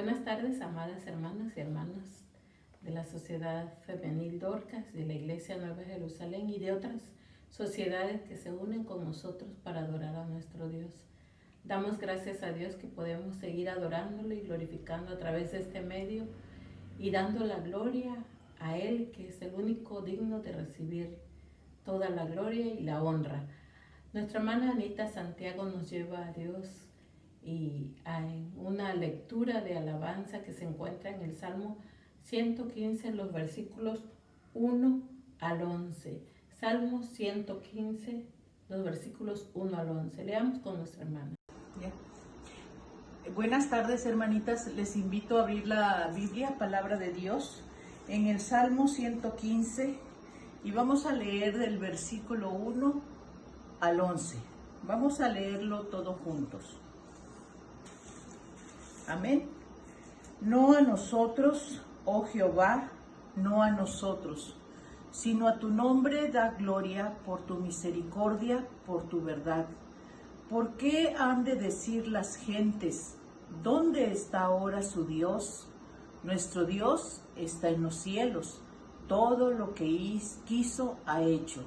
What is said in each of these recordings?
Buenas tardes, amadas hermanas y hermanos de la Sociedad Femenil Dorcas, de la Iglesia Nueva Jerusalén y de otras sociedades que se unen con nosotros para adorar a nuestro Dios. Damos gracias a Dios que podemos seguir adorándolo y glorificando a través de este medio y dando la gloria a Él, que es el único digno de recibir toda la gloria y la honra. Nuestra hermana Anita Santiago nos lleva a Dios y hay una lectura de alabanza que se encuentra en el Salmo 115, los versículos 1 al 11. Salmo 115, los versículos 1 al 11. Leamos con nuestra hermana. Yeah. Buenas tardes, hermanitas. Les invito a abrir la Biblia, Palabra de Dios, en el Salmo 115 y vamos a leer del versículo 1 al 11. Vamos a leerlo todos juntos. Amén. No a nosotros, oh Jehová, no a nosotros, sino a tu nombre da gloria por tu misericordia, por tu verdad. ¿Por qué han de decir las gentes, ¿dónde está ahora su Dios? Nuestro Dios está en los cielos, todo lo que quiso ha hecho.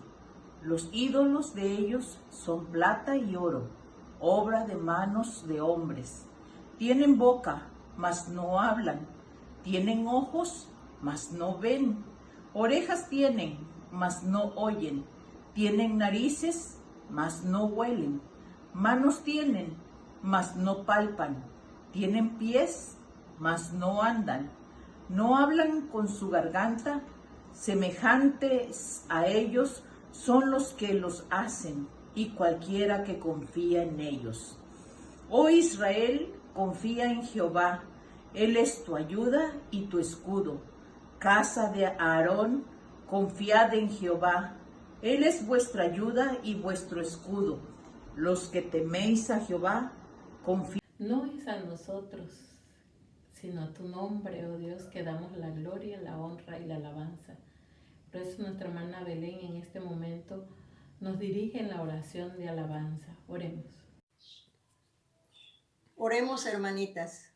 Los ídolos de ellos son plata y oro, obra de manos de hombres. Tienen boca, mas no hablan. Tienen ojos, mas no ven. Orejas tienen, mas no oyen. Tienen narices, mas no huelen. Manos tienen, mas no palpan. Tienen pies, mas no andan. No hablan con su garganta. Semejantes a ellos son los que los hacen, y cualquiera que confía en ellos. Oh Israel, confía en Jehová, Él es tu ayuda y tu escudo. Casa de Aarón, confiad en Jehová, Él es vuestra ayuda y vuestro escudo. Los que teméis a Jehová, confiad. No es a nosotros, sino a tu nombre, oh Dios, que damos la gloria, la honra y la alabanza. Por eso nuestra hermana Belén en este momento nos dirige en la oración de alabanza. Oremos. Oremos, hermanitas.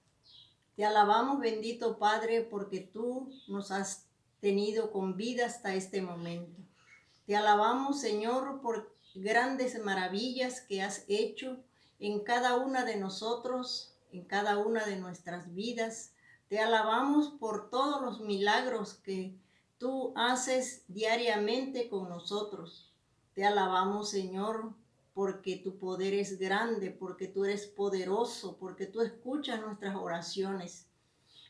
Te alabamos, bendito Padre, porque tú nos has tenido con vida hasta este momento. Te alabamos, Señor, por grandes maravillas que has hecho en cada una de nosotros, en cada una de nuestras vidas. Te alabamos por todos los milagros que tú haces diariamente con nosotros. Te alabamos, Señor, porque tu poder es grande, porque tú eres poderoso, porque tú escuchas nuestras oraciones.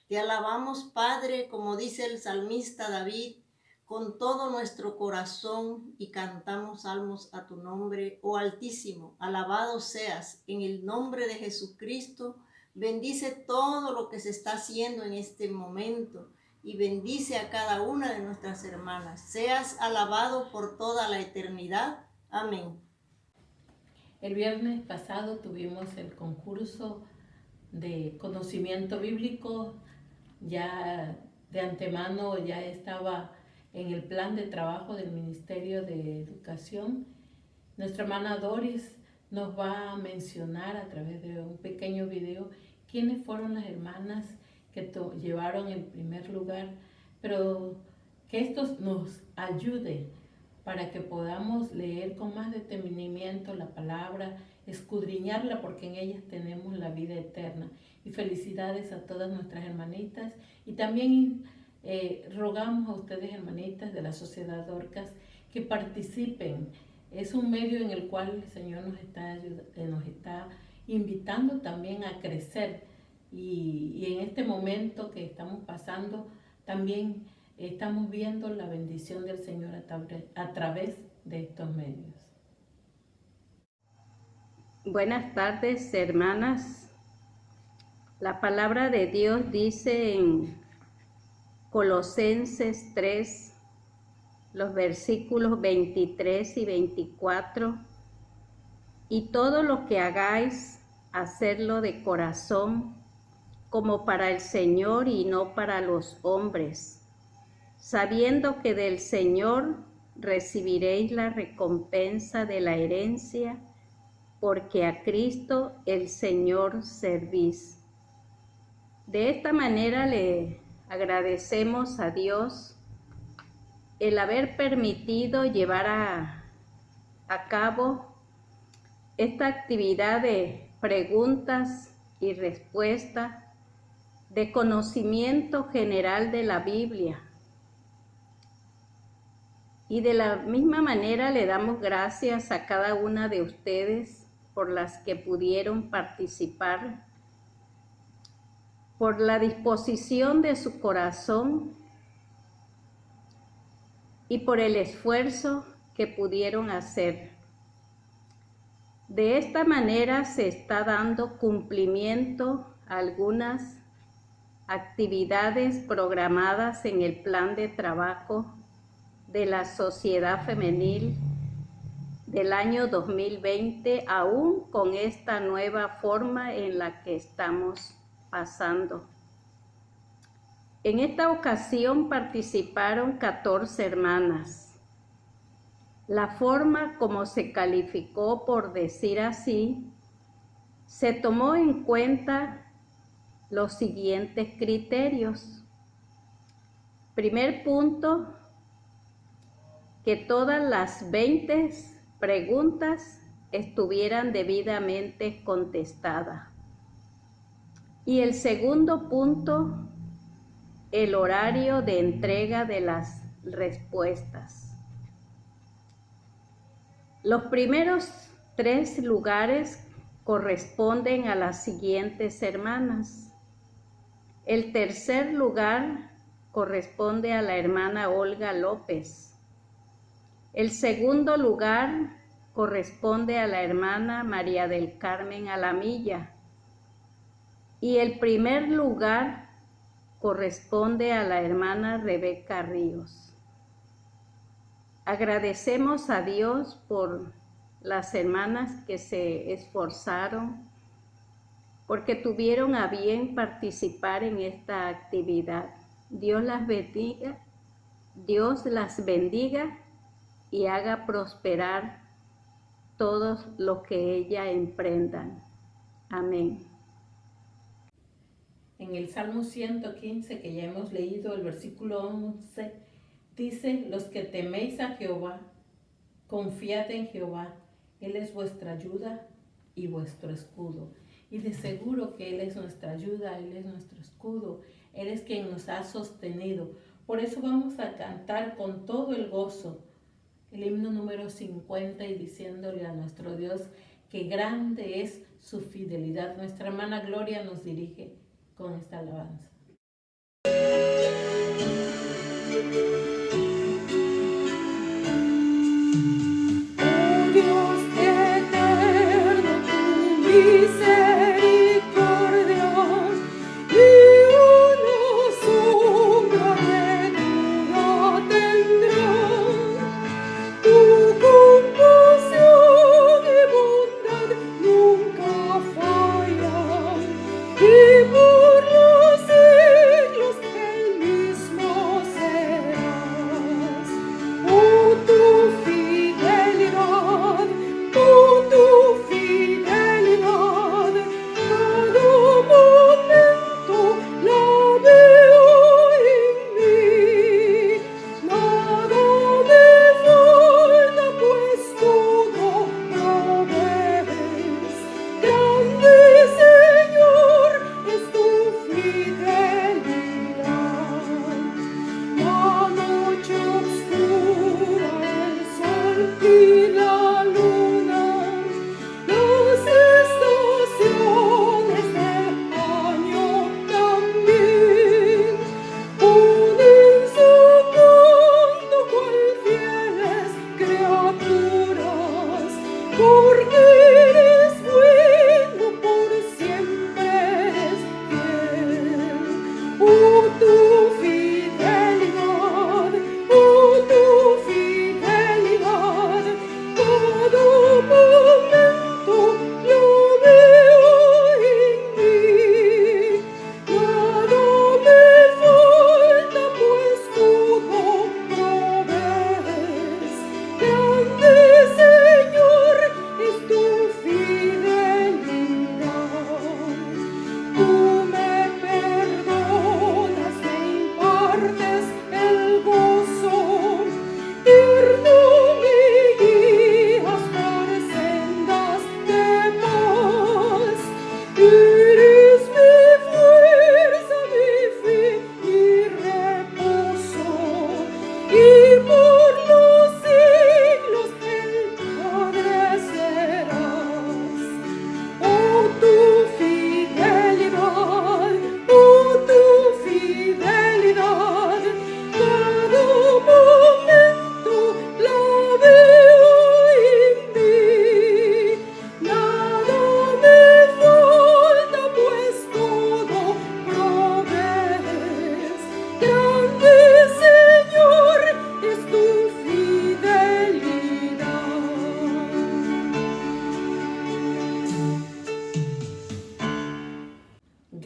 Te alabamos, Padre, como dice el salmista David, con todo nuestro corazón y cantamos salmos a tu nombre, oh Altísimo. Alabado seas en el nombre de Jesucristo. Bendice todo lo que se está haciendo en este momento y bendice a cada una de nuestras hermanas. Seas alabado por toda la eternidad. Amén. El viernes pasado tuvimos el concurso de conocimiento bíblico. Ya de antemano ya estaba en el plan de trabajo del Ministerio de Educación. Nuestra hermana Doris nos va a mencionar a través de un pequeño video quiénes fueron las hermanas que llevaron el primer lugar, pero que esto nos ayude para que podamos leer con más detenimiento la palabra, escudriñarla, porque en ellas tenemos la vida eterna. Y felicidades a todas nuestras hermanitas. Y también rogamos a ustedes, hermanitas de la Sociedad Dorcas, que participen. Es un medio en el cual el Señor nos está invitando también a crecer. Y en este momento que estamos pasando, también estamos viendo la bendición del Señor a través de estos medios. Buenas tardes, hermanas. La palabra de Dios dice en Colosenses 3, los versículos 23 y 24, y todo lo que hagáis, hacedlo de corazón, como para el Señor y no para los hombres, sabiendo que del Señor recibiréis la recompensa de la herencia, porque a Cristo el Señor servís. De esta manera le agradecemos a Dios el haber permitido llevar a cabo esta actividad de preguntas y respuestas, de conocimiento general de la Biblia. Y de la misma manera le damos gracias a cada una de ustedes por las que pudieron participar, por la disposición de su corazón y por el esfuerzo que pudieron hacer. De esta manera se está dando cumplimiento a algunas actividades programadas en el plan de trabajo de la Sociedad Femenil del año 2020, aún con esta nueva forma en la que estamos pasando. En esta ocasión participaron 14 hermanas. La forma como se calificó, por decir así, se tomó en cuenta los siguientes criterios. Primer punto, que todas las 20 preguntas estuvieran debidamente contestadas. Y el segundo punto, el horario de entrega de las respuestas. Los primeros 3 lugares corresponden a las siguientes hermanas. El tercer lugar corresponde a la hermana Olga López. El segundo lugar corresponde a la hermana María del Carmen Alamilla. Y el primer lugar corresponde a la hermana Rebeca Ríos. Agradecemos a Dios por las hermanas que se esforzaron, porque tuvieron a bien participar en esta actividad. Dios las bendiga y haga prosperar todos los que ellas emprendan. Amén. En el Salmo 115, que ya hemos leído, el versículo 11, dice: los que teméis a Jehová, confiad en Jehová, Él es vuestra ayuda y vuestro escudo. Y de seguro que Él es nuestra ayuda, Él es nuestro escudo, Él es quien nos ha sostenido. Por eso vamos a cantar con todo el gozo el himno número 50 y diciéndole a nuestro Dios que grande es su fidelidad. Nuestra hermana Gloria nos dirige con esta alabanza. Fidelidad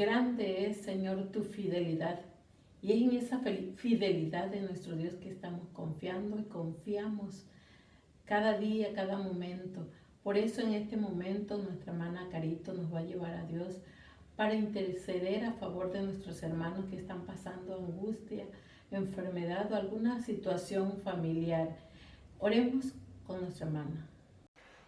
Grande es, Señor, tu fidelidad. Y es en esa fidelidad de nuestro Dios que estamos confiando y confiamos cada día, cada momento. Por eso en este momento nuestra hermana Carito nos va a llevar a Dios para interceder a favor de nuestros hermanos que están pasando angustia, enfermedad o alguna situación familiar. Oremos con nuestra hermana.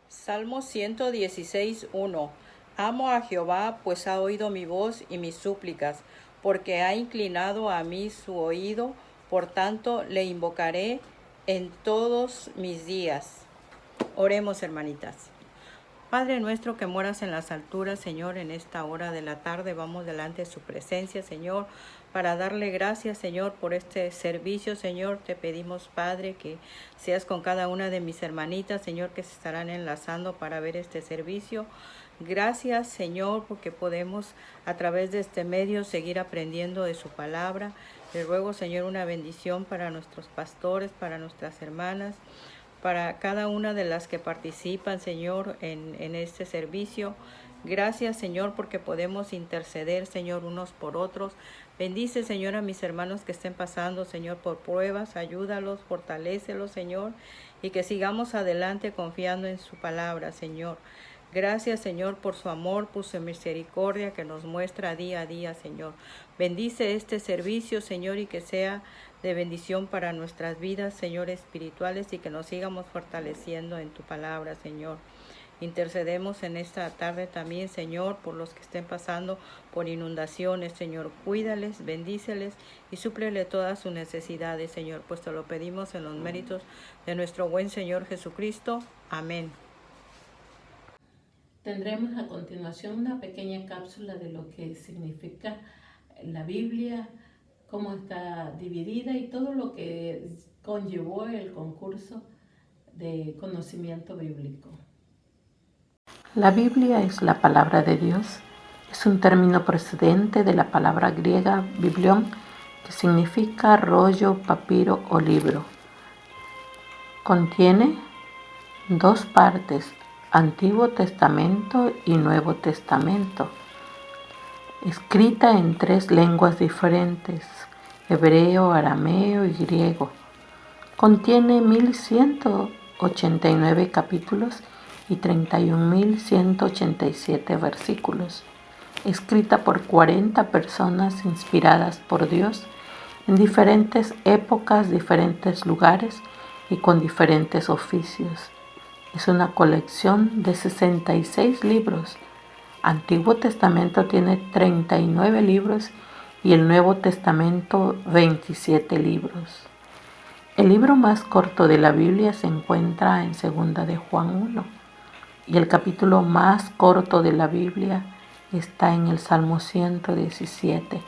Salmo 116:1. Amo a Jehová, pues ha oído mi voz y mis súplicas, porque ha inclinado a mí su oído, por tanto le invocaré en todos mis días. Oremos, hermanitas. Padre nuestro que moras en las alturas, Señor, en esta hora de la tarde vamos delante de su presencia, Señor, para darle gracias, Señor, por este servicio, Señor. Te pedimos, Padre, que seas con cada una de mis hermanitas, Señor, que se estarán enlazando para ver este servicio. Gracias, Señor, porque podemos a través de este medio seguir aprendiendo de su palabra. Le ruego, Señor, una bendición para nuestros pastores, para nuestras hermanas, para cada una de las que participan, Señor, en este servicio. Gracias, Señor, porque podemos interceder, Señor, unos por otros. Bendice, Señor, a mis hermanos que estén pasando, Señor, por pruebas. Ayúdalos, fortalécelos, Señor, y que sigamos adelante confiando en su palabra, Señor. Gracias, Señor, por su amor, por su misericordia que nos muestra día a día, Señor. Bendice este servicio, Señor, y que sea de bendición para nuestras vidas, Señor, espirituales, y que nos sigamos fortaleciendo en tu palabra, Señor. Intercedemos en esta tarde también, Señor, por los que estén pasando por inundaciones, Señor. Cuídales, bendíceles y súplele todas sus necesidades, Señor, pues te lo pedimos en los méritos de nuestro buen Señor Jesucristo. Amén. Tendremos a continuación una pequeña cápsula de lo que significa la Biblia, cómo está dividida y todo lo que conllevó el concurso de conocimiento bíblico. La Biblia es la palabra de Dios. Es un término procedente de la palabra griega biblión, que significa rollo, papiro o libro. Contiene dos partes, Antiguo Testamento y Nuevo Testamento, escrita en 3 lenguas diferentes, hebreo, arameo y griego. Contiene 1189 capítulos y 31.187 versículos, escrita por 40 personas inspiradas por Dios en diferentes épocas, diferentes lugares y con diferentes oficios. Es una colección de 66 libros. Antiguo Testamento tiene 39 libros y el Nuevo Testamento 27 libros. El libro más corto de la Biblia se encuentra en 2 de Juan 1 y el capítulo más corto de la Biblia está en el Salmo 117.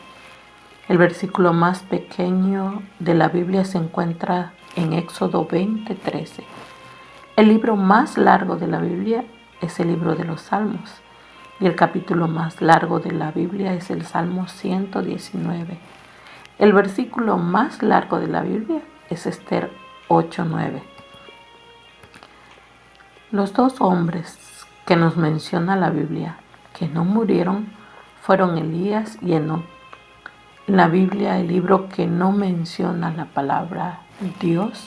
El versículo más pequeño de la Biblia se encuentra en Éxodo 20:13. El libro más largo de la Biblia es el libro de los Salmos y el capítulo más largo de la Biblia es el Salmo 119. El versículo más largo de la Biblia es Esther 8:9. Los 2 hombres que nos menciona la Biblia que no murieron fueron Elías y Enoc. En la Biblia, el libro que no menciona la palabra Dios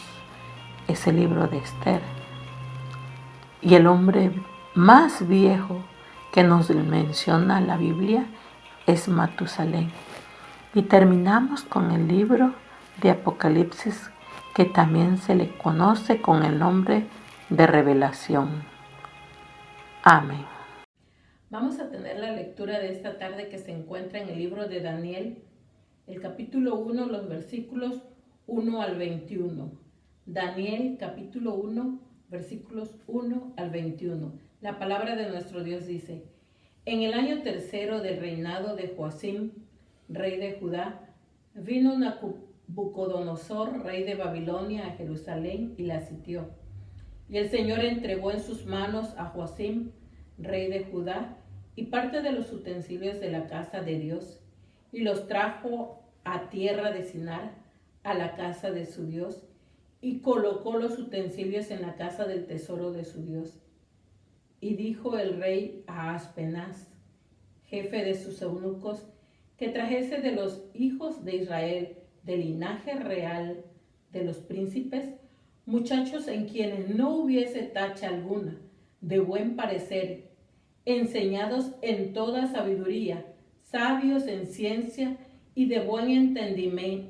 es el libro de Esther. Y el hombre más viejo que nos menciona la Biblia es Matusalén. Y terminamos con el libro de Apocalipsis, que también se le conoce con el nombre de Revelación. Amén. Vamos a tener la lectura de esta tarde que se encuentra en el libro de Daniel, el capítulo 1, los versículos 1 al 21. Daniel, capítulo 1, versículos 1 al 21. La palabra de nuestro Dios dice: En el año 3 del reinado de Joacim, rey de Judá, vino Nabucodonosor, rey de Babilonia, a Jerusalén y la sitió. Y el Señor entregó en sus manos a Joacim, rey de Judá, y parte de los utensilios de la casa de Dios, y los trajo a tierra de Sinar, a la casa de su Dios, y colocó los utensilios en la casa del tesoro de su Dios. Y dijo el rey a Aspenaz, jefe de sus eunucos, que trajese de los hijos de Israel, del linaje real de los príncipes, muchachos en quienes no hubiese tacha alguna, de buen parecer, enseñados en toda sabiduría, sabios en ciencia y de buen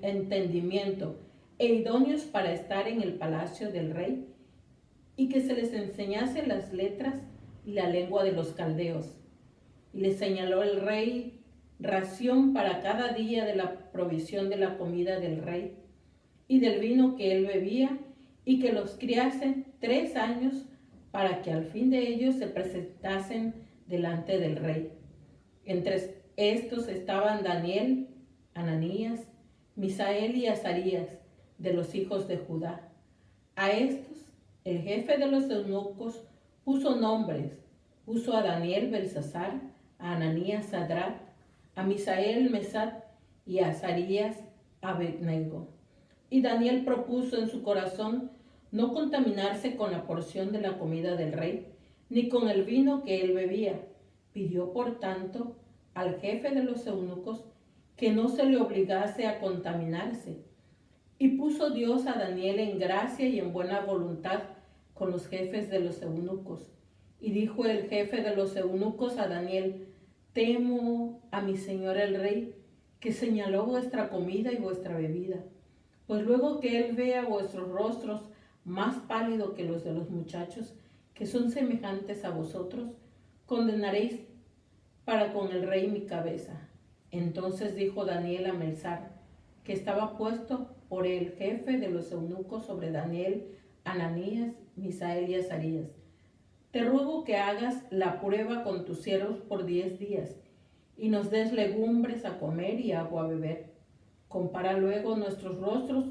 entendimiento, e idóneos para estar en el palacio del rey, y que se les enseñase las letras y la lengua de los caldeos. Y les señaló el rey ración para cada día de la provisión de la comida del rey y del vino que él bebía, y que los criase 3 años, para que al fin de ellos se presentasen delante del rey. Entre estos estaban Daniel, Ananías, Misael y Azarías, de los hijos de Judá. A estos el jefe de los eunucos puso nombres. Puso a Daniel Belsasar, a Ananías Sadrach, a Misael Mesach y a Azarías Abednego. Y Daniel propuso en su corazón no contaminarse con la porción de la comida del rey, ni con el vino que él bebía. Pidió, por tanto, al jefe de los eunucos que no se le obligase a contaminarse. Y puso Dios a Daniel en gracia y en buena voluntad con los jefes de los eunucos. Y dijo el jefe de los eunucos a Daniel: temo a mi señor el rey, que señaló vuestra comida y vuestra bebida. Pues luego que él vea vuestros rostros más pálidos que los de los muchachos, que son semejantes a vosotros, condenaréis para con el rey mi cabeza. Entonces dijo Daniel a Melzar, que estaba puesto por el jefe de los eunucos sobre Daniel, Ananías, Misael y Azarías: te ruego que hagas la prueba con tus siervos por 10 días, y nos des legumbres a comer y agua a beber. Compara luego nuestros rostros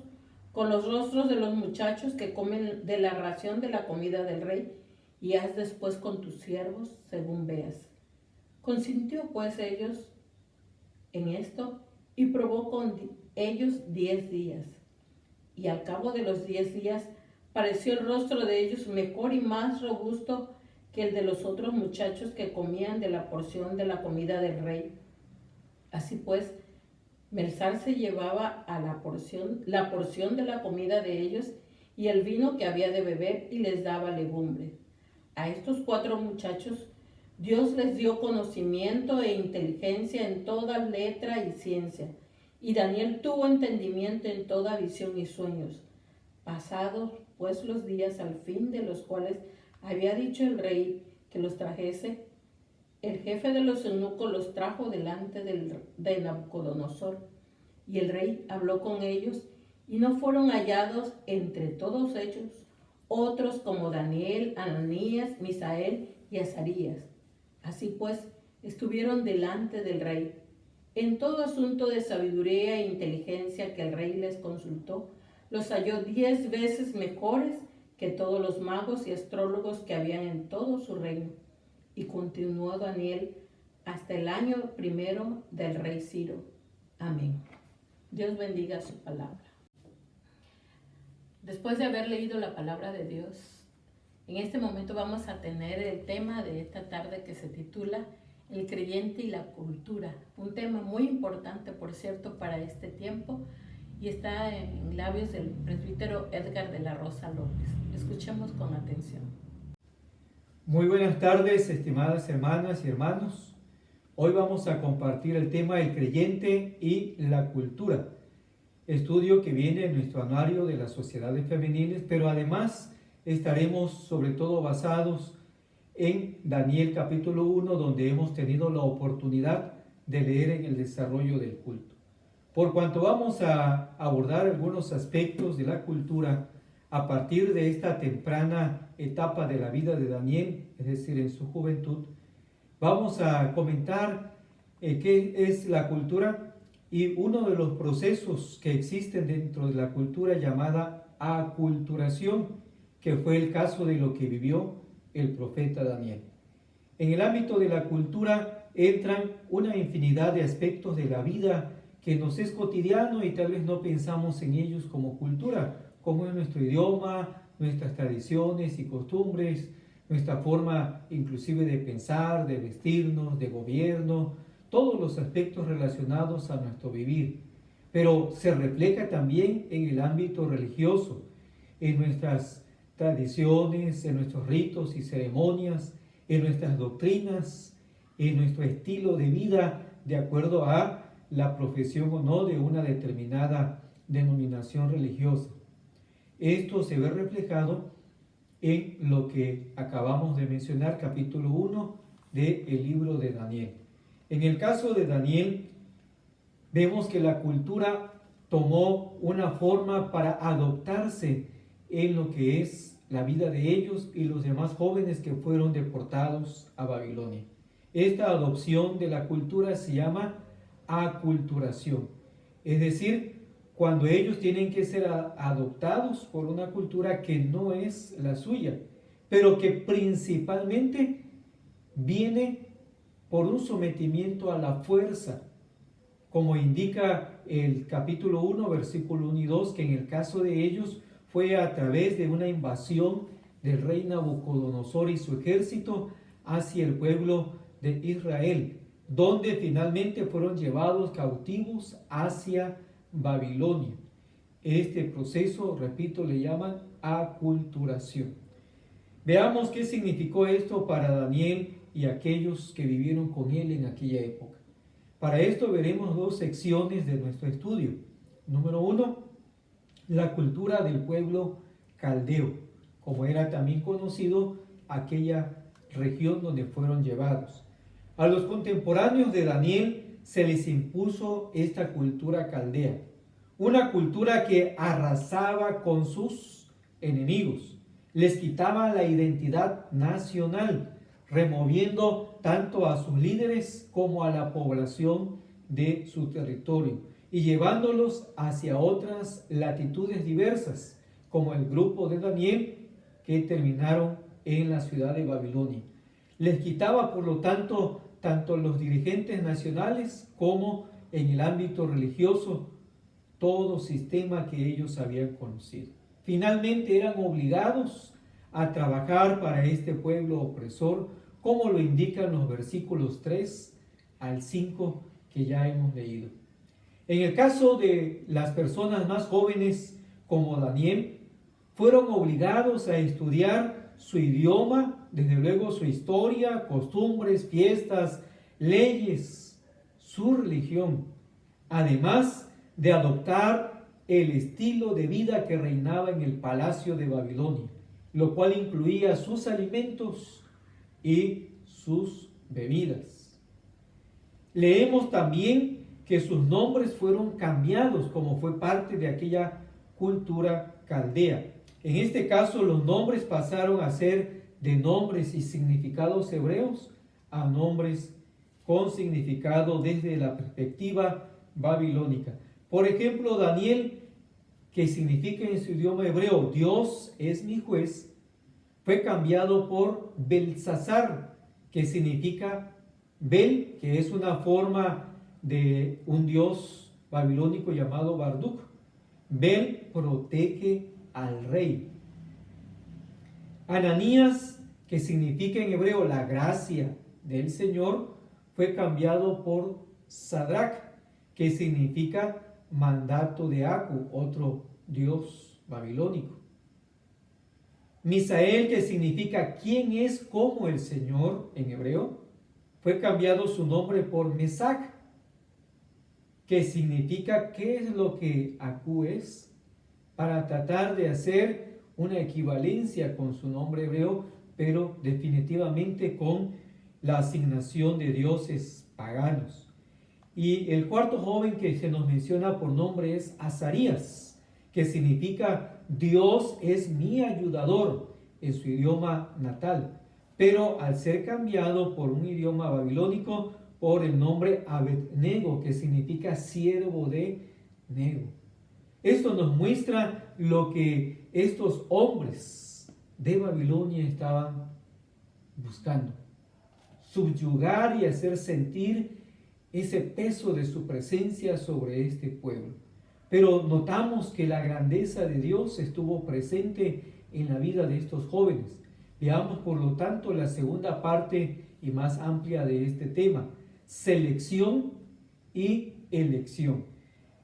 con los rostros de los muchachos que comen de la ración de la comida del rey, y haz después con tus siervos según veas. Consintió pues ellos en esto, y probó con ellos 10 días. Y al cabo de los 10 días pareció el rostro de ellos mejor y más robusto que el de los otros muchachos que comían de la porción de la comida del rey. Así pues, Melzar se llevaba a la porción de la comida de ellos y el vino que había de beber, y les daba legumbre. A estos 4 muchachos Dios les dio conocimiento e inteligencia en toda letra y ciencia, y Daniel tuvo entendimiento en toda visión y sueños. Pasados pues los días al fin de los cuales había dicho el rey que los trajese, el jefe de los eunucos los trajo delante de Nabucodonosor, y el rey habló con ellos, y no fueron hallados entre todos ellos otros como Daniel, Ananías, Misael y Azarías. Así pues, estuvieron delante del rey. En todo asunto de sabiduría e inteligencia que el rey les consultó, los halló 10 veces mejores que todos los magos y astrólogos que habían en todo su reino. Y continuó Daniel hasta el año 1 del rey Ciro. Amén. Dios bendiga su palabra. Después de haber leído la palabra de Dios, en este momento vamos a tener el tema de esta tarde que se titula El creyente y la cultura. Un tema muy importante, por cierto, para este tiempo, y está en labios del presbítero Edgar de la Rosa López. Escuchemos con atención. Muy buenas tardes, estimadas hermanas y hermanos. Hoy vamos a compartir el tema El creyente y la cultura, estudio que viene en nuestro anuario de las sociedades femeniles, pero además estaremos sobre todo basados en Daniel capítulo 1, donde hemos tenido la oportunidad de leer en el desarrollo del culto. Por cuanto vamos a abordar algunos aspectos de la cultura a partir de esta temprana etapa de la vida de Daniel, es decir, en su juventud, vamos a comentar qué es la cultura y uno de los procesos que existen dentro de la cultura llamada aculturación, que fue el caso de lo que vivió el profeta Daniel. En el ámbito de la cultura entran una infinidad de aspectos de la vida que nos es cotidiano y tal vez no pensamos en ellos como cultura, como es nuestro idioma, nuestras tradiciones y costumbres, nuestra forma inclusive de pensar, de vestirnos, de gobierno, todos los aspectos relacionados a nuestro vivir. Pero se refleja también en el ámbito religioso, en nuestras tradiciones, en nuestros ritos y ceremonias, en nuestras doctrinas, en nuestro estilo de vida, de acuerdo a la profesión o no de una determinada denominación religiosa. Esto se ve reflejado en lo que acabamos de mencionar, capítulo 1 del libro de Daniel. En el caso de Daniel, vemos que la cultura tomó una forma para adoptarse en lo que es la vida de ellos y los demás jóvenes que fueron deportados a Babilonia. Esta adopción de la cultura se llama aculturación, es decir, cuando ellos tienen que ser adoptados por una cultura que no es la suya, pero que principalmente viene por un sometimiento a la fuerza, como indica el capítulo 1, versículo 1 y 2, que en el caso de ellos fue a través de una invasión del rey Nabucodonosor y su ejército hacia el pueblo de Israel, donde finalmente fueron llevados cautivos hacia Babilonia. Este proceso, repito, le llaman aculturación. Veamos qué significó esto para Daniel y aquellos que vivieron con él en aquella época. Para esto veremos dos secciones de nuestro estudio. Número 1, la cultura del pueblo caldeo, como era también conocido aquella región donde fueron llevados. A los contemporáneos de Daniel se les impuso esta cultura caldea, una cultura que arrasaba con sus enemigos, les quitaba la identidad nacional, removiendo tanto a sus líderes como a la población de su territorio y llevándolos hacia otras latitudes diversas, como el grupo de Daniel que terminaron en la ciudad de Babilonia. Les quitaba, por lo tanto, tanto los dirigentes nacionales como en el ámbito religioso, todo sistema que ellos habían conocido. Finalmente eran obligados a trabajar para este pueblo opresor, como lo indican los versículos 3 al 5 que ya hemos leído. En el caso de las personas más jóvenes, como Daniel, fueron obligados a estudiar su idioma, desde luego su historia, costumbres, fiestas, leyes, su religión, además de adoptar el estilo de vida que reinaba en el palacio de Babilonia, lo cual incluía sus alimentos y sus bebidas. Leemos también que sus nombres fueron cambiados como fue parte de aquella cultura caldea. En este caso, los nombres pasaron a ser de nombres y significados hebreos a nombres con significado desde la perspectiva babilónica. Por ejemplo, Daniel, que significa en su idioma hebreo, Dios es mi juez, fue cambiado por Belsasar, que significa Bel, que es una forma de un dios babilónico llamado Marduk. Bel protege al rey. Ananías, que significa en hebreo la gracia del Señor, fue cambiado por Sadrach, que significa mandato de Aku, otro dios babilónico. Misael, que significa quién es como el Señor en hebreo, fue cambiado su nombre por Mesac, que significa qué es lo que Aku es, para tratar de hacer una equivalencia con su nombre hebreo, pero definitivamente con la asignación de dioses paganos. Y el cuarto joven que se nos menciona por nombre es Azarías, que significa Dios es mi ayudador en su idioma natal, pero al ser cambiado por un idioma babilónico por el nombre Abed-Nego, que significa siervo de Nego. Esto nos muestra lo que estos hombres de Babilonia estaban buscando: subyugar y hacer sentir ese peso de su presencia sobre este pueblo. Pero notamos que la grandeza de Dios estuvo presente en la vida de estos jóvenes, Veamos por lo tanto la segunda parte y más amplia de este tema, selección y elección.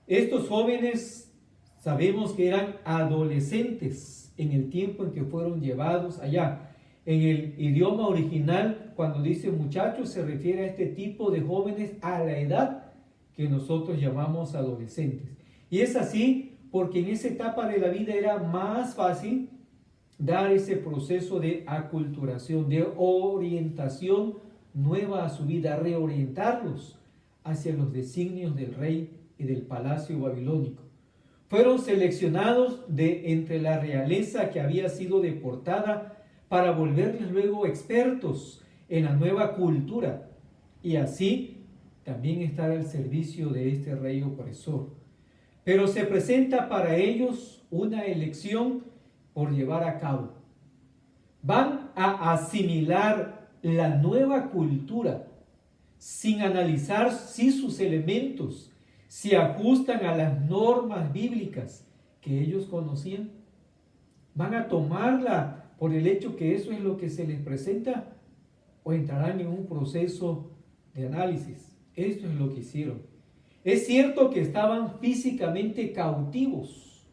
Estos jóvenes sabemos que eran adolescentes en el tiempo en que fueron llevados allá. En el idioma original, cuando dice muchachos, se refiere a este tipo de jóvenes a la edad que nosotros llamamos adolescentes. Y es así porque en esa etapa de la vida era más fácil dar ese proceso de aculturación, de orientación nueva a su vida, reorientarlos hacia los designios del rey y del palacio babilónico. Fueron seleccionados de entre la realeza que había sido deportada para volverles luego expertos en la nueva cultura y así también estar al servicio de este rey opresor. Pero se presenta para ellos una elección por llevar a cabo. Van a asimilar la nueva cultura sin analizar si sus elementos se ajustan a las normas bíblicas que ellos conocían. Van a tomarla por el hecho que eso es lo que se les presenta o entrarán en un proceso de análisis. Esto es lo que hicieron. Es cierto que estaban físicamente cautivos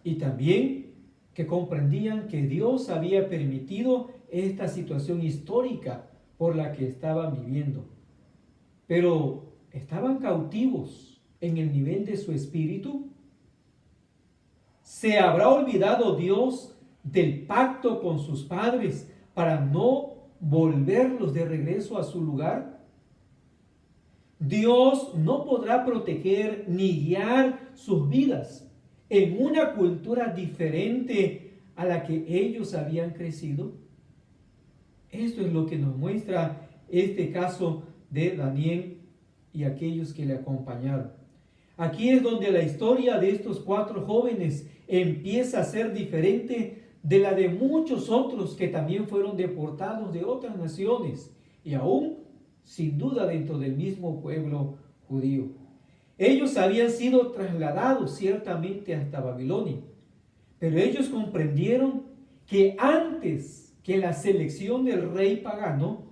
y también que comprendían que Dios había permitido esta situación histórica por la que estaban viviendo. Pero estaban cautivos en el nivel de su espíritu. ¿Se habrá olvidado Dios del pacto con sus padres para no volverlos de regreso a su lugar? Dios no podrá proteger ni guiar sus vidas en una cultura diferente a la que ellos habían crecido. Esto es lo que nos muestra este caso de Daniel y aquellos que le acompañaron. Aquí es donde la historia de estos 4 jóvenes empieza a ser diferente de la de muchos otros que también fueron deportados de otras naciones y aún sin duda dentro del mismo pueblo judío. Ellos habían sido trasladados ciertamente hasta Babilonia, pero ellos comprendieron que antes que la selección del rey pagano,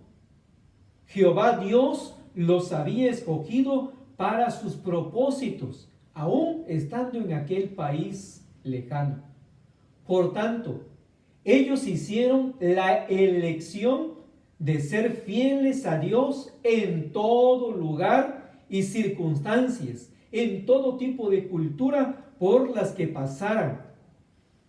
Jehová Dios los había escogido para sus propósitos, aún estando en aquel país lejano. Por tanto, ellos hicieron la elección de ser fieles a Dios en todo lugar y circunstancias, en todo tipo de cultura por las que pasaran,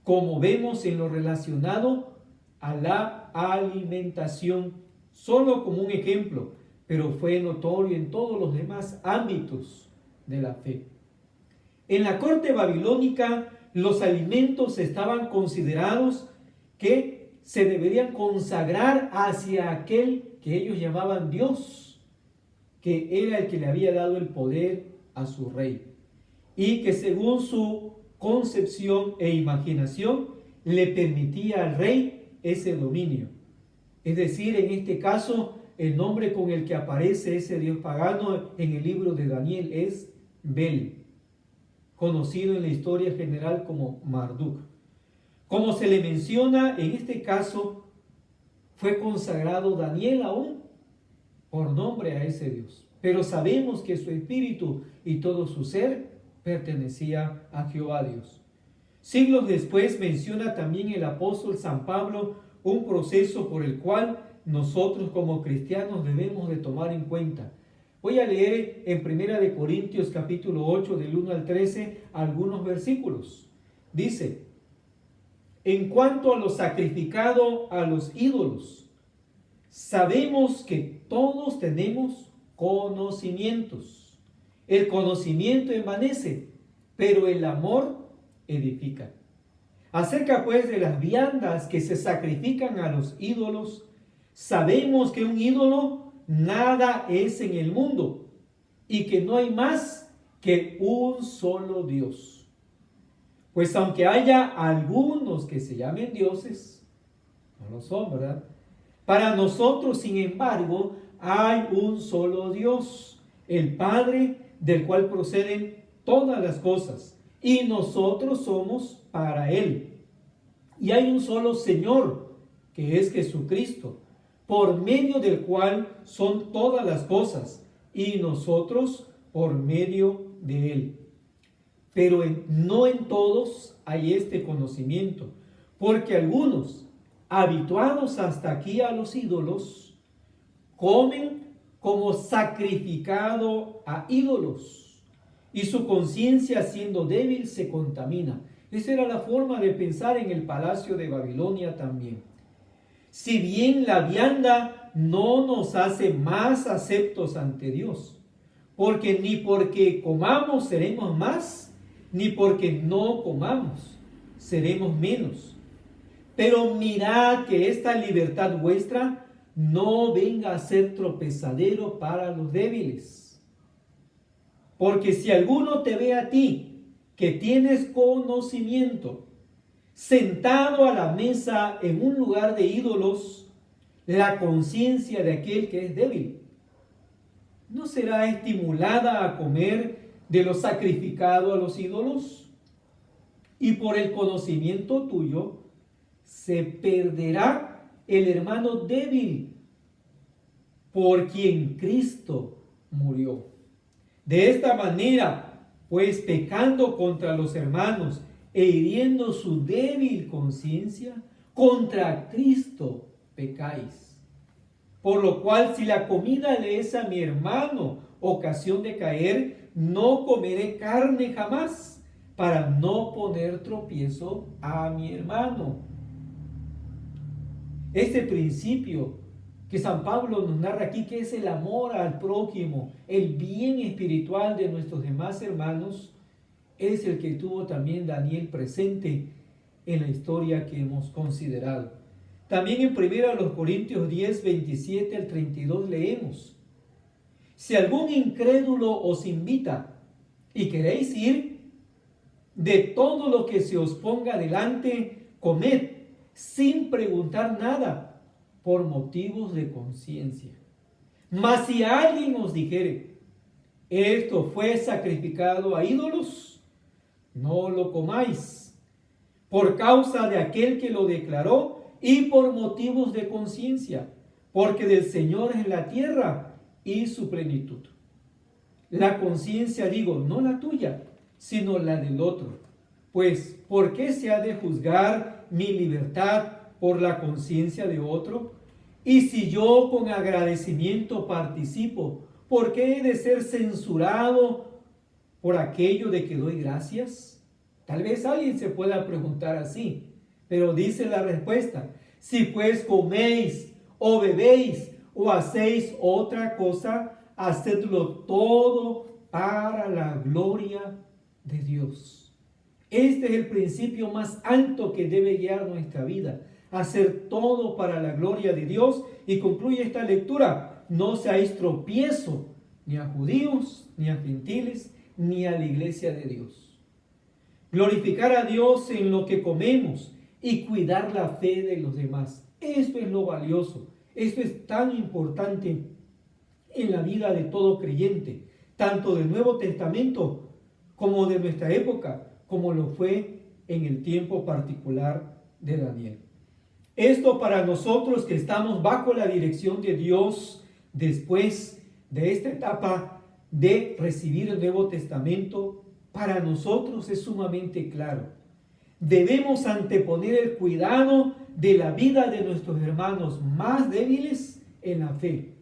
como vemos en lo relacionado a la alimentación, solo como un ejemplo, pero fue notorio en todos los demás ámbitos de la fe. En la corte babilónica, los alimentos estaban considerados que se deberían consagrar hacia aquel que ellos llamaban Dios, que era el que le había dado el poder a su rey, y que según su concepción e imaginación le permitía al rey ese dominio. Es decir, en este caso, el nombre con el que aparece ese dios pagano en el libro de Daniel es Bel, conocido en la historia general como Marduk. Como se le menciona, en este caso fue consagrado Daniel aún por nombre a ese Dios. Pero sabemos que su espíritu y todo su ser pertenecía a Jehová Dios. Siglos después menciona también el apóstol San Pablo un proceso por el cual nosotros como cristianos debemos de tomar en cuenta. Voy a leer en 1 Corintios capítulo 8 del 1 al 13 algunos versículos. Dice: en cuanto a lo sacrificado a los ídolos, sabemos que todos tenemos conocimientos. El conocimiento envanece, pero el amor edifica. Acerca pues de las viandas que se sacrifican a los ídolos, sabemos que un ídolo nada es en el mundo y que no hay más que un solo Dios. Pues aunque haya algunos que se llamen dioses, no lo son, ¿verdad? Para nosotros, sin embargo, hay un solo Dios, el Padre, del cual proceden todas las cosas, y nosotros somos para Él. Y hay un solo Señor, que es Jesucristo, por medio del cual son todas las cosas, y nosotros por medio de él. Pero no en todos hay este conocimiento, porque algunos, habituados hasta aquí a los ídolos, comen como sacrificado a ídolos, y su conciencia, siendo débil, se contamina. Esa era la forma de pensar en el palacio de Babilonia también. Si bien la vianda no nos hace más aceptos ante Dios, porque ni porque comamos seremos más, ni porque no comamos seremos menos. Pero mirad que esta libertad vuestra no venga a ser tropezadero para los débiles. Porque si alguno te ve a ti, que tienes conocimiento, sentado a la mesa en un lugar de ídolos, la conciencia de aquel que es débil ¿no será estimulada a comer de lo sacrificado a los ídolos? Y por el conocimiento tuyo se perderá el hermano débil por quien Cristo murió. De esta manera, pues pecando contra los hermanos e hiriendo su débil conciencia, contra Cristo pecáis. Por lo cual, si la comida le es a mi hermano ocasión de caer, no comeré carne jamás, para no poner tropiezo a mi hermano. Este principio que San Pablo nos narra aquí, que es el amor al prójimo, el bien espiritual de nuestros demás hermanos, es el que tuvo también Daniel presente en la historia que hemos considerado. También en 1 Corintios 10, 27 al 32 leemos: si algún incrédulo os invita y queréis ir, de todo lo que se os ponga delante, comed, sin preguntar nada, por motivos de conciencia. Mas si alguien os dijere, esto fue sacrificado a ídolos, no lo comáis, por causa de aquel que lo declaró y por motivos de conciencia, porque del Señor es la tierra y su plenitud. La conciencia, digo, no la tuya, sino la del otro. Pues, ¿por qué se ha de juzgar mi libertad por la conciencia de otro? Y si yo con agradecimiento participo, ¿por qué he de ser censurado por aquello de que doy gracias? Tal vez alguien se pueda preguntar así, pero dice la respuesta: si pues coméis o bebéis o hacéis otra cosa, hacedlo todo para la gloria de Dios. Este es el principio más alto que debe guiar nuestra vida: hacer todo para la gloria de Dios. Y concluye esta lectura: no seáis tropiezo ni a judíos, ni a gentiles, ni a la iglesia de Dios. Glorificar a Dios en lo que comemos y cuidar la fe de los demás. Esto es lo valioso. Esto es tan importante en la vida de todo creyente, tanto del Nuevo Testamento como de nuestra época, como lo fue en el tiempo particular de Daniel. Esto para nosotros que estamos bajo la dirección de Dios después de esta etapa de recibir el Nuevo Testamento, para nosotros es sumamente claro. Debemos anteponer el cuidado de la vida de nuestros hermanos más débiles en la fe.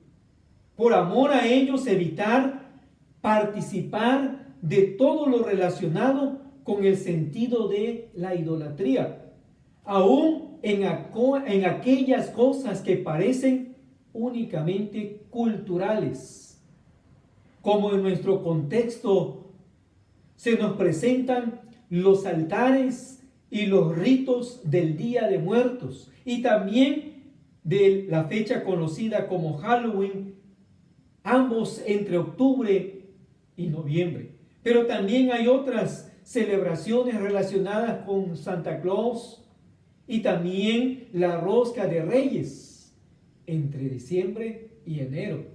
Por amor a ellos, evitar participar de todo lo relacionado con el sentido de la idolatría, aún en aquellas cosas que parecen únicamente culturales, como en nuestro contexto se nos presentan los altares y los ritos del Día de Muertos, y también de la fecha conocida como Halloween, ambos entre octubre y noviembre. Pero también hay otras celebraciones relacionadas con Santa Claus y también la rosca de Reyes entre diciembre y enero.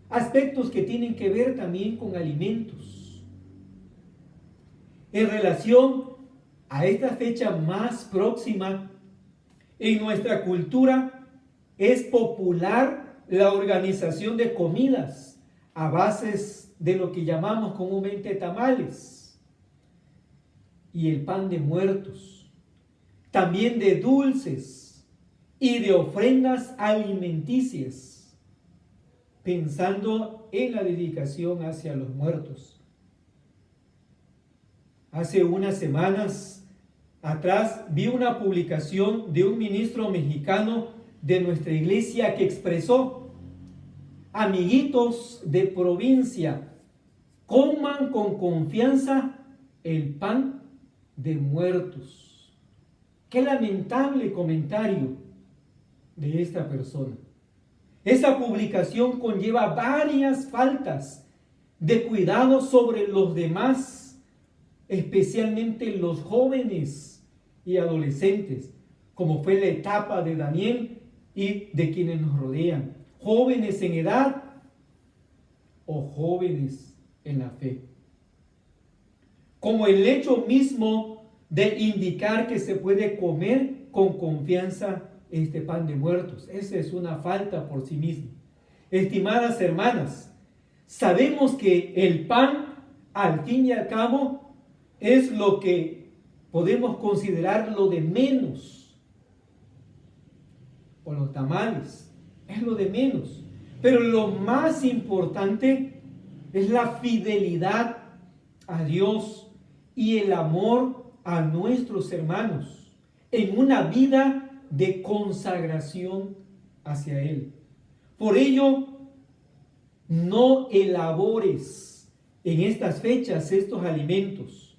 Aspectos que tienen que ver también con alimentos. En relación a esta fecha más próxima, En nuestra cultura es popular la organización de comidas a bases de lo que llamamos comúnmente tamales y el pan de muertos, también de dulces y de ofrendas alimenticias, pensando en la dedicación hacia los muertos. Hace unas semanas atrás vi una publicación de un ministro mexicano de nuestra iglesia que expresó: amiguitos de provincia, coman con confianza el pan de muertos. Qué lamentable comentario de esta persona. Esa publicación conlleva varias faltas de cuidado sobre los demás, especialmente los jóvenes y adolescentes, como fue la etapa de Daniel y de quienes nos rodean, jóvenes en edad o jóvenes en la fe. Como el hecho mismo de indicar que se puede comer con confianza este pan de muertos. Esa es una falta por sí misma. Estimadas hermanas, sabemos que el pan, al fin y al cabo, es lo que podemos considerar lo de menos. O los tamales, es lo de menos. Pero lo más importante es la fidelidad a Dios y el amor a nuestros hermanos en una vida de consagración hacia Él. Por ello, no elabores en estas fechas estos alimentos.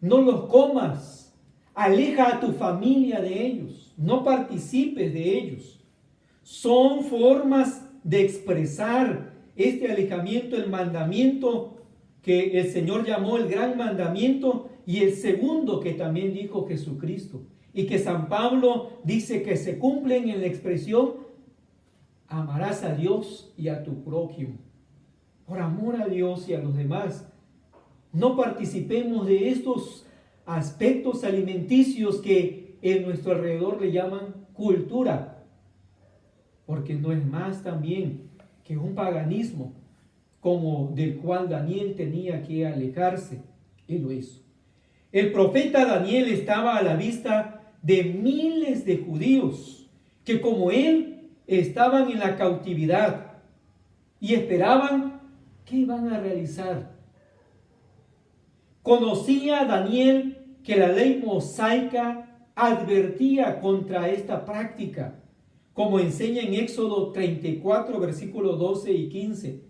No los comas. Aleja a tu familia de ellos. No participes de ellos. Son formas de expresar este alejamiento, el mandamiento que el Señor llamó el gran mandamiento y el segundo que también dijo Jesucristo y que San Pablo dice que se cumplen en la expresión: amarás a Dios y a tu prójimo. Por amor a Dios y a los demás, no participemos de estos aspectos alimenticios que en nuestro alrededor le llaman cultura, porque no es más también que un paganismo como del cual Daniel tenía que alejarse, y lo hizo. El profeta Daniel estaba a la vista de miles de judíos que, como él, estaban en la cautividad y esperaban qué iban a realizar. Conocía Daniel que la ley mosaica advertía contra esta práctica, como enseña en Éxodo 34, versículos 12 y 15,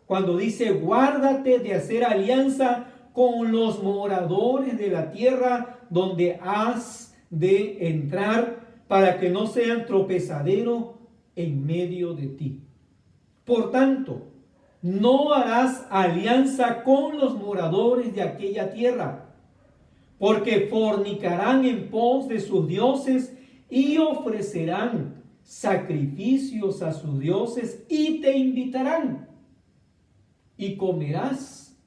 cuando dice: guárdate de hacer alianza con los moradores de la tierra donde has de entrar, para que no sean tropezadero en medio de ti. Por tanto, no harás alianza con los moradores de aquella tierra, porque fornicarán en pos de sus dioses y ofrecerán sacrificios a sus dioses y te invitarán, y comerás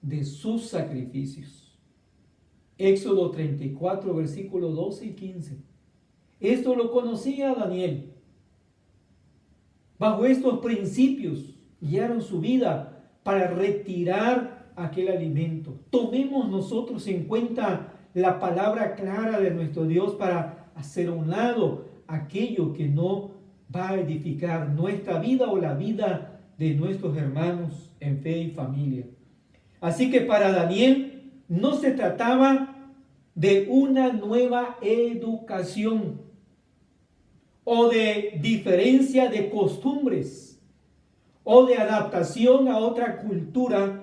de sus sacrificios. Éxodo 34, versículos 12 y 15. Esto lo conocía Daniel. Bajo estos principios guiaron su vida para retirar aquel alimento. Tomemos nosotros en cuenta la palabra clara de nuestro Dios para hacer a un lado aquello que no va a edificar nuestra vida o la vida de nuestros hermanos en fe y familia. Así que para Daniel no se trataba de una nueva educación o de diferencia de costumbres o de adaptación a otra cultura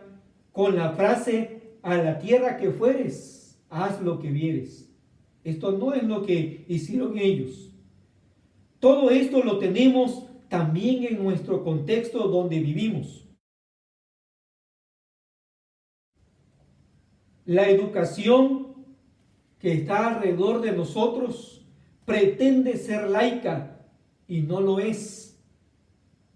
con la frase: a la tierra que fueres, haz lo que vieres. Esto no es lo que hicieron ellos. Todo esto lo tenemos también en nuestro contexto donde vivimos. La educación que está alrededor de nosotros pretende ser laica y no lo es.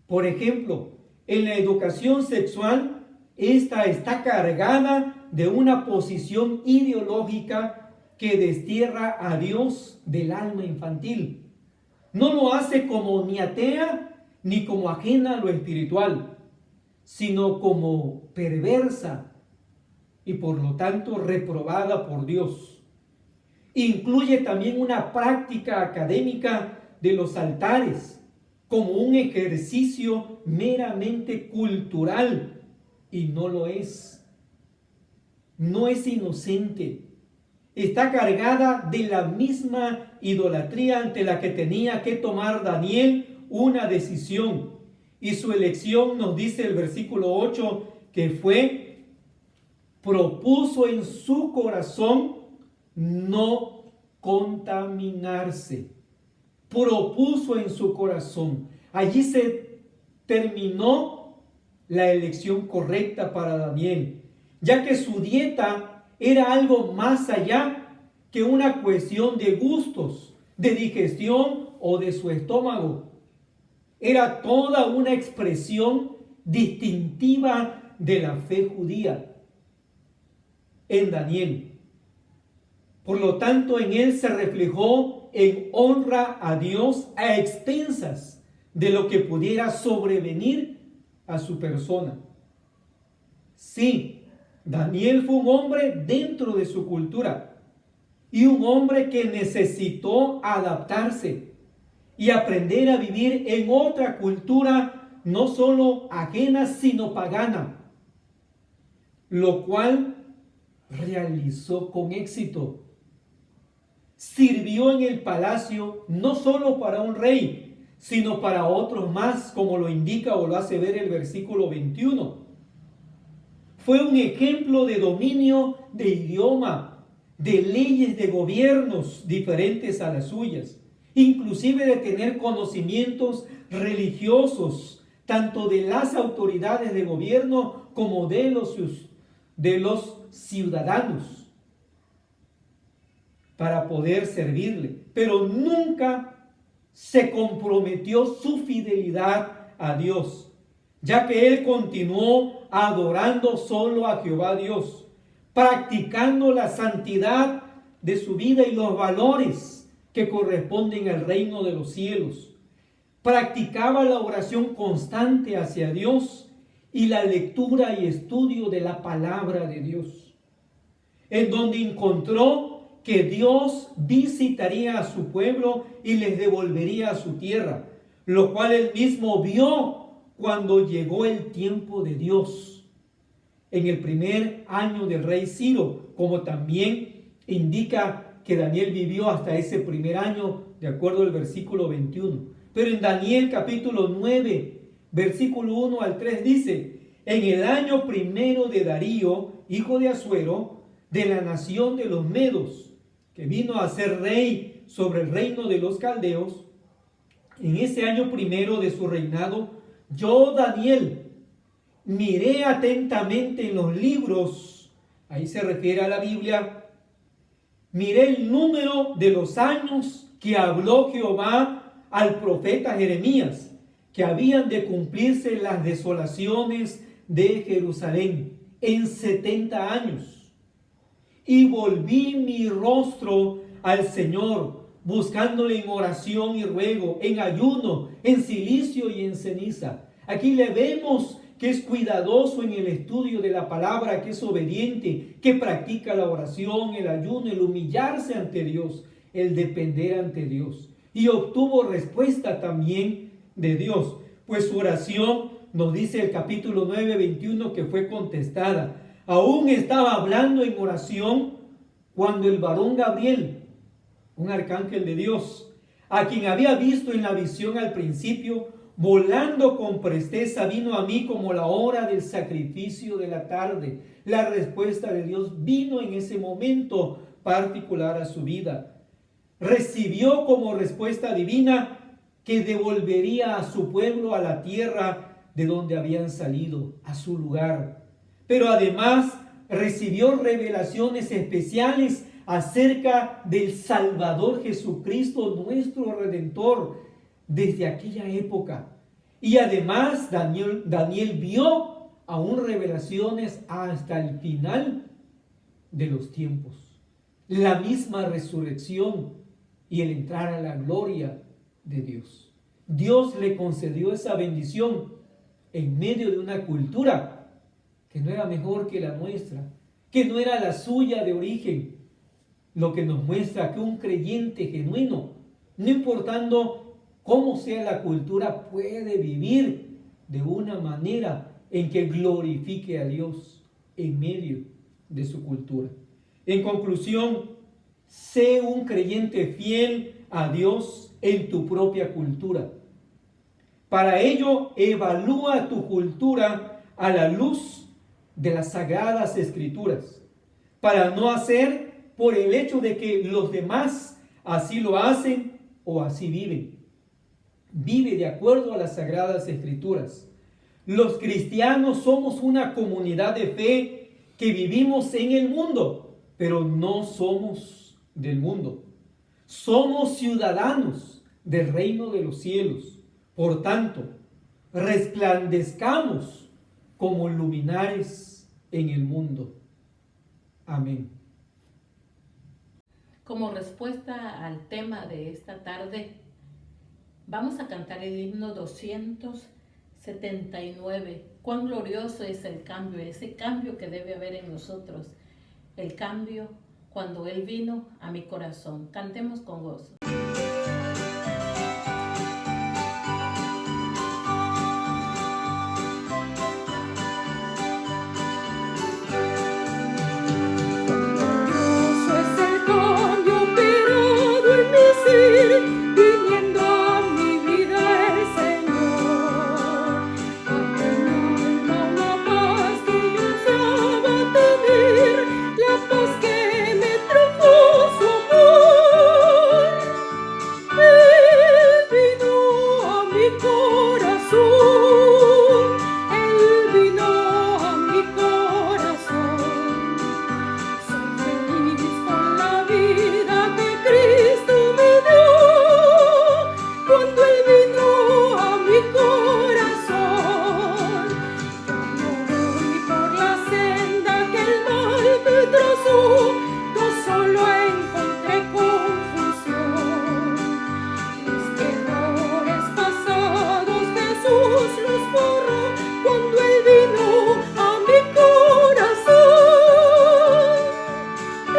Por ejemplo, en la educación sexual, esta está cargada de una posición ideológica que destierra a Dios del alma infantil. No lo hace como ni atea ni como ajena a lo espiritual, sino como perversa y por lo tanto reprobada por Dios. Incluye también una práctica académica de los altares como un ejercicio meramente cultural, y no lo es. No es inocente. Está cargada de la misma idolatría ante la que tenía que tomar Daniel una decisión. Y su elección, nos dice el versículo 8, que propuso en su corazón no contaminarse. Propuso en su corazón. Allí se terminó la elección correcta para Daniel, ya que su dieta era algo más allá que una cuestión de gustos, de digestión o de su estómago. Era toda una expresión distintiva de la fe judía en Daniel. Por lo tanto, en él se reflejó en honra a Dios a expensas de lo que pudiera sobrevenir a su persona. Sí, Daniel fue un hombre dentro de su cultura y un hombre que necesitó adaptarse y aprender a vivir en otra cultura, no solo ajena, sino pagana, lo cual realizó con éxito. Sirvió en el palacio no solo para un rey, sino para otros más, como lo indica o lo hace ver el versículo 21. Fue un ejemplo de dominio de idioma, de leyes de gobiernos diferentes a las suyas, inclusive de tener conocimientos religiosos, tanto de las autoridades de gobierno como de los ciudadanos, para poder servirle. Pero nunca se comprometió su fidelidad a Dios, ya que él continuó adorando solo a Jehová Dios, practicando la santidad de su vida y los valores que corresponden al reino de los cielos. Practicaba la oración constante hacia Dios y la lectura y estudio de la palabra de Dios, en donde encontró que Dios visitaría a su pueblo y les devolvería a su tierra, lo cual él mismo vio cuando llegó el tiempo de Dios, en el primer año del rey Ciro, como también indica que Daniel vivió hasta ese primer año, de acuerdo al versículo 21. Pero en Daniel capítulo 9, versículo 1 al 3 dice: en el año primero de Darío, hijo de Asuero, de la nación de los Medos, que vino a ser rey sobre el reino de los caldeos, en ese año primero de su reinado, yo, Daniel, miré atentamente en los libros, ahí se refiere a la Biblia, miré el número de los años que habló Jehová al profeta Jeremías, que habían de cumplirse las desolaciones de Jerusalén en 70 años. Y volví mi rostro al Señor, buscándole en oración y ruego, en ayuno, en cilicio y en ceniza. Aquí le vemos que es cuidadoso en el estudio de la palabra, que es obediente, que practica la oración, el ayuno, el humillarse ante Dios, el depender ante Dios. Y obtuvo respuesta también de Dios, pues su oración, nos dice el capítulo 9, 21, que fue contestada. Aún estaba hablando en oración cuando el varón Gabriel, un arcángel de Dios, a quien había visto en la visión al principio, volando con presteza, vino a mí como la hora del sacrificio de la tarde. La respuesta de Dios vino en ese momento particular a su vida. Recibió como respuesta divina que devolvería a su pueblo a la tierra de donde habían salido, a su lugar. Pero además recibió revelaciones especiales acerca del Salvador Jesucristo, nuestro Redentor, desde aquella época. Y además Daniel vio aún revelaciones hasta el final de los tiempos. la misma resurrección y el entrar a la gloria de Dios. Dios le concedió esa bendición en medio de una cultura que no era mejor que la nuestra, que no era la suya de origen, lo que nos muestra que un creyente genuino, no importando cómo sea la cultura, puede vivir de una manera en que glorifique a Dios en medio de su cultura. En conclusión, sé un creyente fiel a Dios en tu propia cultura. Para ello, evalúa tu cultura a la luz de las Sagradas Escrituras, para no hacer por el hecho de que los demás así lo hacen o así viven. Vive de acuerdo a las Sagradas Escrituras. Los cristianos somos una comunidad de fe que vivimos en el mundo, pero no somos del mundo. Somos ciudadanos del reino de los cielos. Por tanto, resplandezcamos como luminares en el mundo. Amén. Como respuesta al tema de esta tarde, vamos a cantar el himno 279. Cuán glorioso es el cambio, ese cambio que debe haber en nosotros. El cambio cuando Él vino a mi corazón. Cantemos con gozo. Viniendo a mi vida el Señor, a una paz que yo ansiaba tener, la paz que me trajo su amor. Él vino a mi corazón, Él vino a mi corazón. Soy feliz con la vida que Cristo me dio. Cuando Él vino a mi corazón, yo no voy por la senda que el mal me trazó, yo solo encontré confusión. Mis errores pasados Jesús los borró cuando Él vino a mi corazón.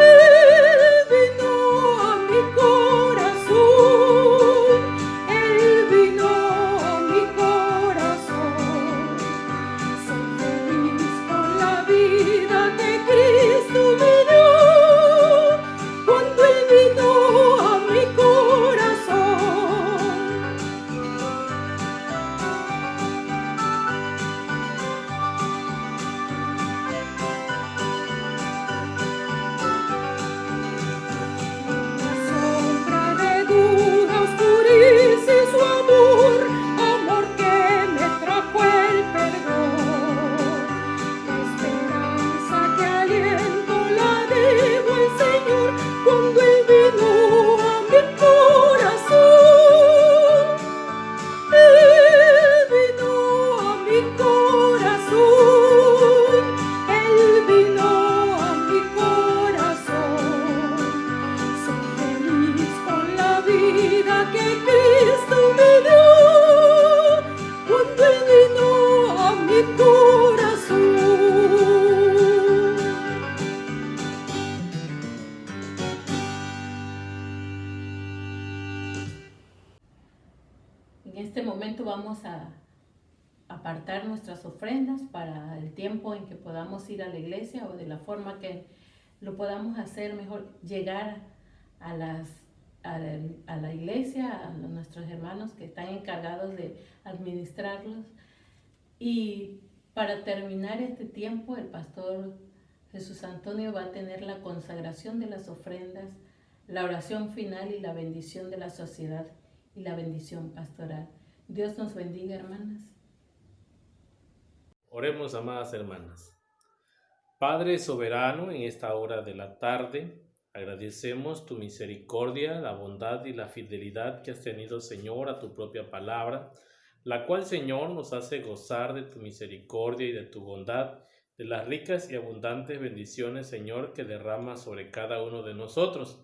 Él vino a mi corazón, Él vino a mi corazón. Soy feliz con la vida que Cristo me dio, cuando Él vino a mi corazón. Sombra de duda oscurece su amor, amor que me trajo el perdón. La esperanza que aliento la debo al Señor, cuando Él vino a mi corazón. Él vino a mi corazón, Él vino a mi corazón. Soy feliz con la vida que Cristo me dio, cuando Él vino a mi corazón. En este momento vamos a apartar nuestras ofrendas para el tiempo en que podamos ir a la iglesia o de la forma que lo podamos hacer mejor, llegar a la iglesia, a nuestros hermanos que están encargados de administrarlos. Y para terminar este tiempo, el pastor Jesús Antonio va a tener la consagración de las ofrendas, la oración final y la bendición de la sociedad y la bendición pastoral. Dios nos bendiga, hermanas. Oremos, amadas hermanas. Padre soberano, en esta hora de la tarde, agradecemos tu misericordia, la bondad y la fidelidad que has tenido, Señor, a tu propia palabra, la cual, Señor, nos hace gozar de tu misericordia y de tu bondad, de las ricas y abundantes bendiciones, Señor, que derramas sobre cada uno de nosotros.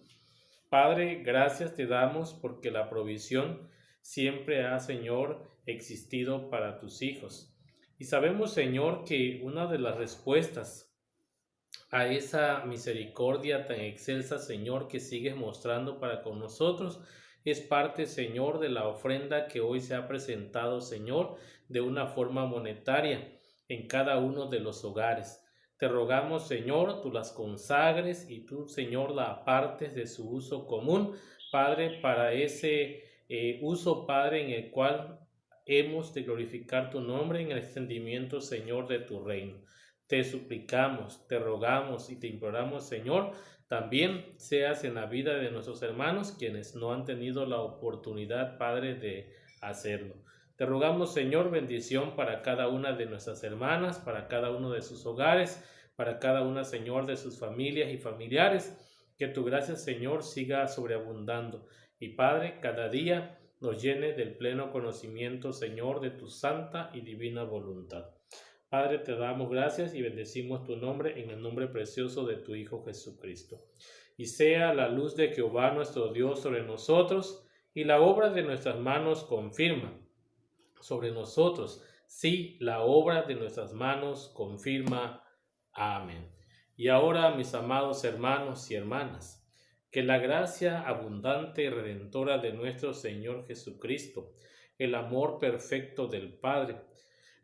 Padre, gracias te damos porque la provisión siempre ha, Señor, existido para tus hijos. Y sabemos, Señor, que una de las respuestas a esa misericordia tan excelsa, Señor, que sigues mostrando para con nosotros, es parte, Señor, de la ofrenda que hoy se ha presentado, Señor, de una forma monetaria en cada uno de los hogares. Te rogamos, Señor, tú las consagres y tú, Señor, la apartes de su uso común, Padre, para ese uso, Padre, en el cual hemos de glorificar tu nombre en el extendimiento, Señor, de tu reino. Te suplicamos, te rogamos y te imploramos, Señor, también seas en la vida de nuestros hermanos quienes no han tenido la oportunidad, Padre, de hacerlo. Te rogamos, Señor, bendición para cada una de nuestras hermanas, para cada uno de sus hogares, para cada una, Señor, de sus familias y familiares. Que tu gracia, Señor, siga sobreabundando. Y, Padre, cada día nos llene del pleno conocimiento, Señor, de tu santa y divina voluntad. Padre, te damos gracias y bendecimos tu nombre en el nombre precioso de tu Hijo Jesucristo. Y sea la luz de Jehová nuestro Dios sobre nosotros y la obra de nuestras manos confirma sobre nosotros. Sí, la obra de nuestras manos confirma. Amén. Y ahora, mis amados hermanos y hermanas, que la gracia abundante y redentora de nuestro Señor Jesucristo, el amor perfecto del Padre,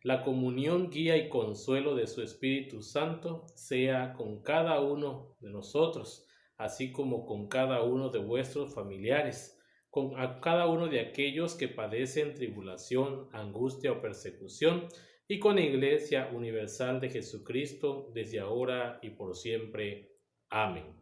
la comunión, guía y consuelo de su Espíritu Santo sea con cada uno de nosotros, así como con cada uno de vuestros familiares, con cada uno de aquellos que padecen tribulación, angustia o persecución, y con la Iglesia Universal de Jesucristo, desde ahora y por siempre. Amén.